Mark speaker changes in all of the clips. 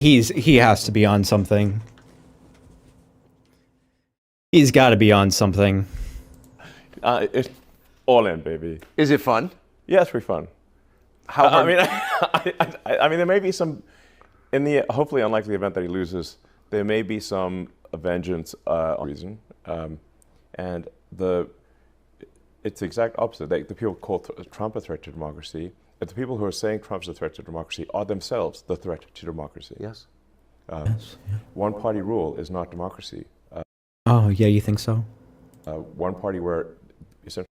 Speaker 1: He has to be on something. He's got to be on something.
Speaker 2: It's all in, baby.
Speaker 3: Is it fun?
Speaker 2: Yeah, it's pretty fun.
Speaker 3: How
Speaker 2: I mean, I mean, there may be some, in the hopefully unlikely event that he loses, there may be some vengeance reason, and it's the exact opposite. The people call Trump a threat to democracy, and the people who are saying Trump's a threat to democracy are themselves the threat to democracy.
Speaker 3: Yes.
Speaker 2: Yes, yeah. One-party rule is not democracy.
Speaker 1: Oh, yeah, you think so?
Speaker 2: One party where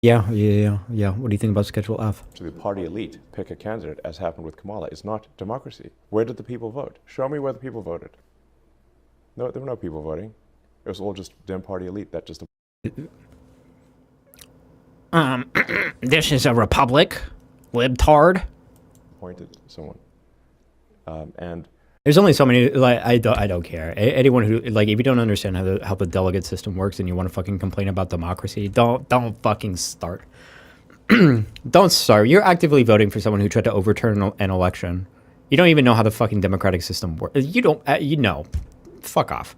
Speaker 1: Yeah. What do you think about Schedule F?
Speaker 2: the party elite pick a candidate, as happened with Kamala, is not democracy. Where did the people vote? Show me where the people voted. No, there were no people voting. It was all just Dem party elite that just...
Speaker 1: This is a republic, libtard.
Speaker 2: appointed someone. And
Speaker 1: There's only so many, like, I don't care. Anyone who, like, if you don't understand how the delegate system works and you want to fucking complain about democracy, don't fucking start. Don't start. You're actively voting for someone who tried to overturn an election. You don't even know how the fucking democratic system works. You don't, you know. Fuck off.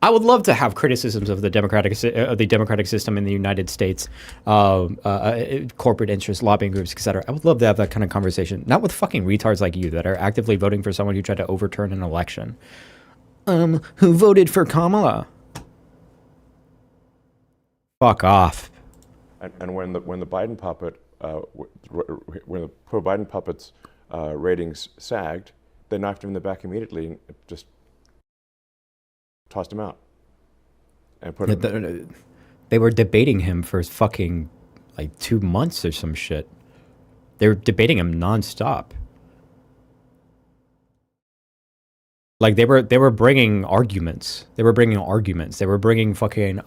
Speaker 1: I would love to have criticisms of the democratic system in the United States, corporate interests, lobbying groups, etc. I would love to have that kind of conversation, not with fucking retards like you that are actively voting for someone who tried to overturn an election. Who voted for Kamala? Fuck off.
Speaker 2: and when the Biden puppet, when the pro-Biden puppet's ratings sagged, they knocked him in the back immediately and just tossed him out. And put him...
Speaker 1: They were debating him for fucking like 2 months or some shit. They were debating him nonstop. Like they were bringing arguments. They were bringing fucking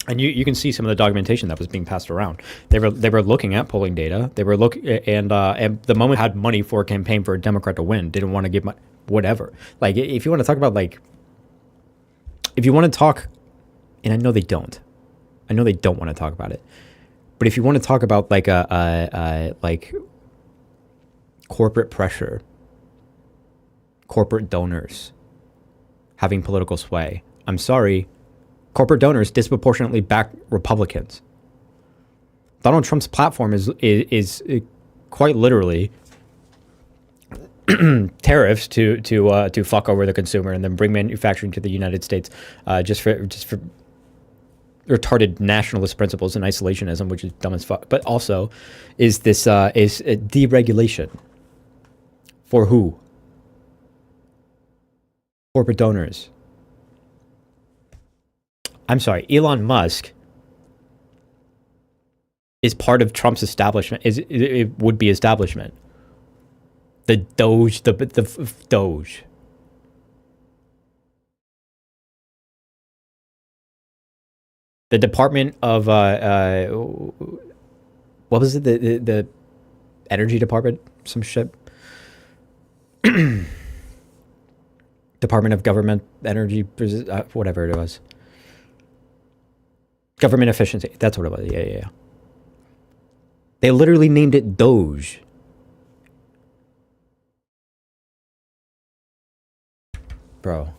Speaker 1: and you can see some of the documentation that was being passed around. They were looking at polling data. They were and the moment had money for a campaign for a Democrat to win, didn't want to give whatever. Like if you want to talk about like, if you want to talk, and I know they don't want to talk about it, but if you want to talk about like like corporate pressure, corporate donors having political sway, I'm sorry. Corporate donors disproportionately back Republicans. Donald Trump's platform is quite literally tariffs to fuck over the consumer and then bring manufacturing to the United States, just for retarded nationalist principles and isolationism, which is dumb as fuck. But also, is deregulation for who? Corporate donors. I'm sorry, Elon Musk is part of Trump's establishment. It would be establishment. The Doge, the Doge. The Department of what was it? The Energy Department, some shit. Department of Government Energy, whatever it was. Government efficiency. That's what it was. Yeah. They literally named it Doge. Bro.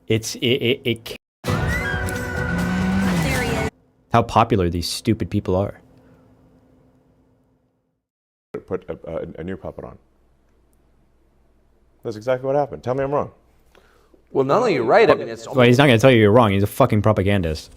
Speaker 1: It there he is. How popular these stupid people are.
Speaker 2: Put a new puppet on. That's exactly what happened. Tell me I'm wrong.
Speaker 3: Well, not only you're right, I mean, it's
Speaker 1: well, he's not going to tell you you're wrong. He's a fucking propagandist.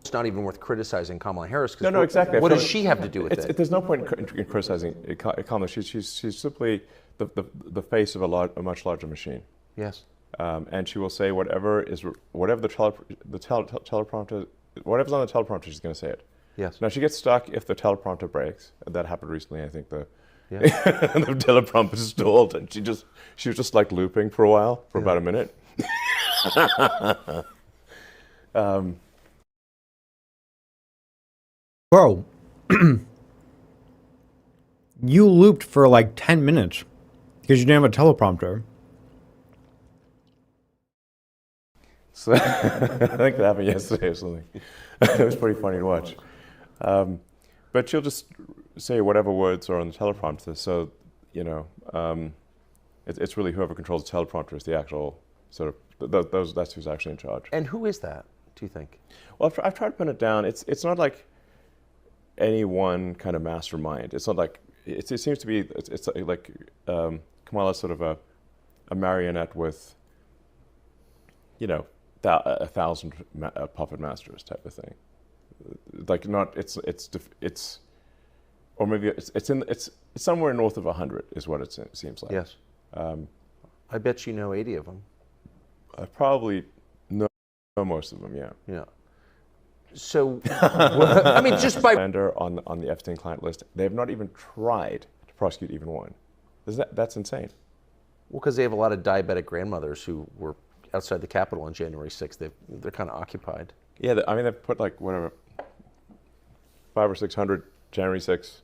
Speaker 3: It's not even worth criticizing Kamala Harris.
Speaker 2: No, exactly.
Speaker 3: What does she have to do with it?
Speaker 2: There's no point in criticizing Kamala. She's simply the face of a much larger machine.
Speaker 3: Yes.
Speaker 2: And she will say whatever the teleprompter, whatever's on the teleprompter, she's going to say it.
Speaker 3: Yes.
Speaker 2: Now she gets stuck if the teleprompter breaks. That happened recently. I think the teleprompter stalled, and she was just like looping for a while, for about a minute.
Speaker 1: Bro, you looped for like 10 minutes because you didn't have a teleprompter.
Speaker 2: So I think that happened yesterday or something. It was pretty funny to watch. But she'll just say whatever words are on the teleprompter. So you know, it's really whoever controls the teleprompter is the actual sort of that's who's actually in charge.
Speaker 3: And who is that, do you think?
Speaker 2: Well, I've tried to pin it down. It's not like any one kind of mastermind. It's not like it seems to be. It's like Kamala's sort of a marionette with, you know, 1,000 puppet masters type of thing. Like not it's or maybe it's somewhere north of 100 is what it seems like.
Speaker 3: Yes. I bet you know 80 of them.
Speaker 2: I probably know most of them. Yeah.
Speaker 3: Yeah. So, I mean, just by
Speaker 2: on the Epstein client list, they have not even tried to prosecute even one. That's insane.
Speaker 3: Well, because they have a lot of diabetic grandmothers who were outside the Capitol on January 6th. They're kind of occupied.
Speaker 2: Yeah, I mean, they've put like whatever 500 or 600 January 6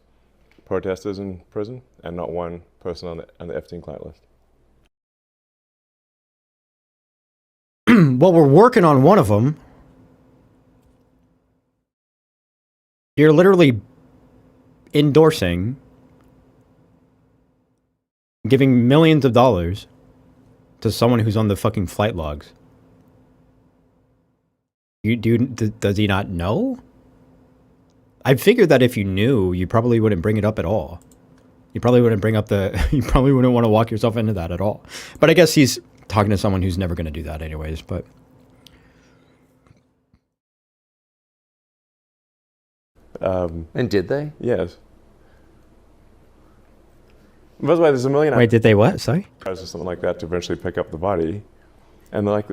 Speaker 2: protesters in prison, and not one person on the Epstein client list.
Speaker 1: Well, we're working on one of them. You're literally endorsing, giving millions of dollars to someone who's on the fucking flight logs. Does he not know? I figured that if you knew, you probably wouldn't bring it up at all. You probably wouldn't bring up you probably wouldn't want to walk yourself into that at all. But I guess he's talking to someone who's never going to do that anyways, but.
Speaker 3: And did they?
Speaker 2: Yes. By the way, there's a million.
Speaker 1: Wait, did they what? Sorry?
Speaker 2: Or something like that to eventually pick up the body, and they're like,